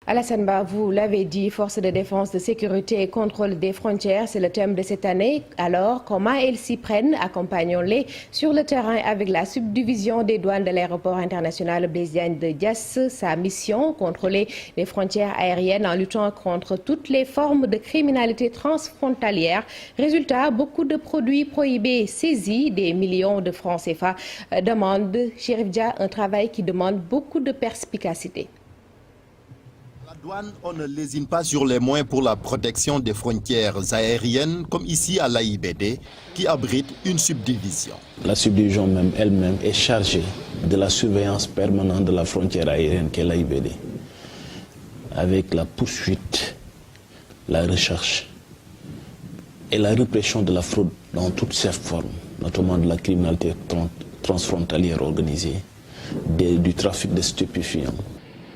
Alassane Ba, vous l'avez dit, force de défense, de sécurité et contrôle des frontières, c'est le thème de cette année. Alors, comment elles s'y prennent? Accompagnons-les sur le terrain avec la subdivision des douanes de l'aéroport international Blaise Diagne de Diass. Sa mission, contrôler les frontières aériennes en luttant contre toutes les formes de criminalité transfrontalière. Résultat, beaucoup de produits prohibés saisis, des millions de francs CFA demandent, Chérif Dia, un travail qui demande beaucoup de perspicacité. On ne lésine pas sur les moyens pour la protection des frontières aériennes, comme ici à l'AIBD, qui abrite une subdivision. La subdivision même elle-même est chargée de la surveillance permanente de la frontière aérienne qu'est l'AIBD, avec la poursuite, la recherche et la répression de la fraude dans toutes ses formes, notamment de la criminalité transfrontalière organisée, du trafic de stupéfiants.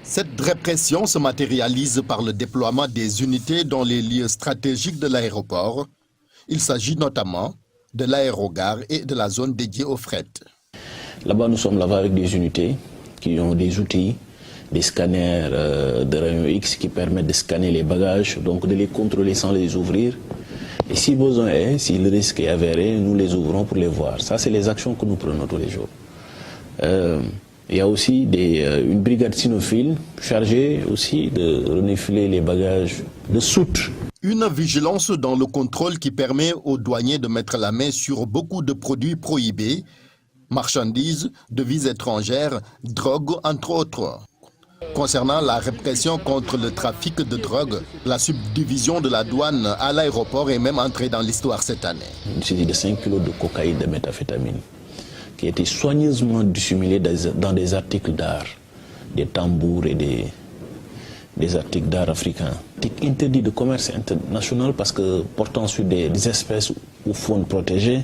Cette répression se matérialise par le déploiement des unités dans les lieux stratégiques de l'aéroport. Il s'agit notamment de l'aérogare et de la zone dédiée au fret. Là-bas, nous sommes là-bas avec des unités qui ont des outils, des scanners de rayon X qui permettent de scanner les bagages, donc de les contrôler sans les ouvrir. Et si besoin est, si le risque est avéré, nous les ouvrons pour les voir. Ça, c'est les actions que nous prenons tous les jours. Il y a aussi une brigade cynophile chargée aussi de renifler les bagages de soute. Une vigilance dans le contrôle qui permet aux douaniers de mettre la main sur beaucoup de produits prohibés, marchandises, devises étrangères, drogue, entre autres. Concernant la répression contre le trafic de drogue, la subdivision de la douane à l'aéroport est même entrée dans l'histoire cette année. Une série de 5 kilos de cocaïne de méthamphétamine qui a été soigneusement dissimulé dans des articles d'art, des tambours et des articles d'art africains. Interdit de commerce international parce que portant sur des espèces ou faunes protégées,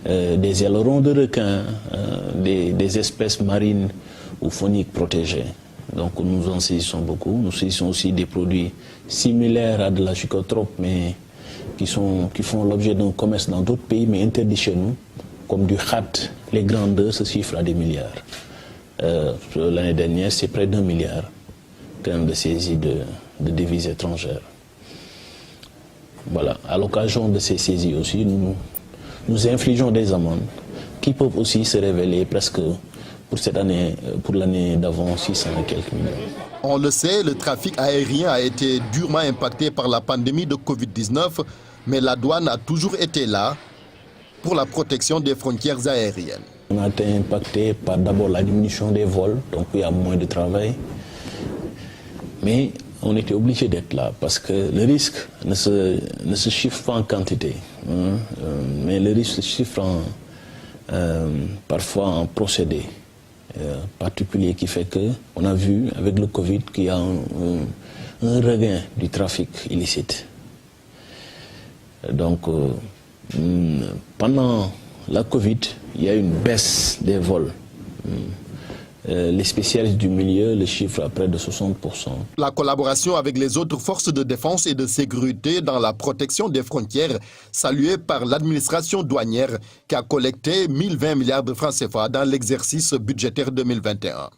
des ailerons de requins, des espèces marines ou fauniques protégées. Donc nous en saisissons beaucoup. Nous saisissons aussi des produits similaires à de la psychotrope, mais qui font l'objet d'un commerce dans d'autres pays, mais interdits chez nous, comme du khat. Les grandeurs se chiffrent à des milliards. L'année dernière, c'est près d'1 milliard quand même de saisies de devises étrangères. Voilà. À l'occasion de ces saisies aussi, nous infligeons des amendes qui peuvent aussi se révéler presque pour cette année, pour l'année d'avant, 600 et quelques millions. On le sait, le trafic aérien a été durement impacté par la pandémie de Covid-19, mais la douane a toujours été là pour la protection des frontières aériennes. On a été impacté par d'abord la diminution des vols, donc il y a moins de travail. Mais on était obligé d'être là parce que le risque ne se chiffre pas en quantité, mais le risque se chiffre parfois en procédé particulier qui fait qu'on a vu avec le Covid qu'il y a un regain du trafic illicite. Donc, pendant la Covid, il y a une baisse des vols. Les spécialistes du milieu le chiffrent à près de 60%. La collaboration avec les autres forces de défense et de sécurité dans la protection des frontières, saluée par l'administration douanière qui a collecté 1020 milliards de francs CFA dans l'exercice budgétaire 2021.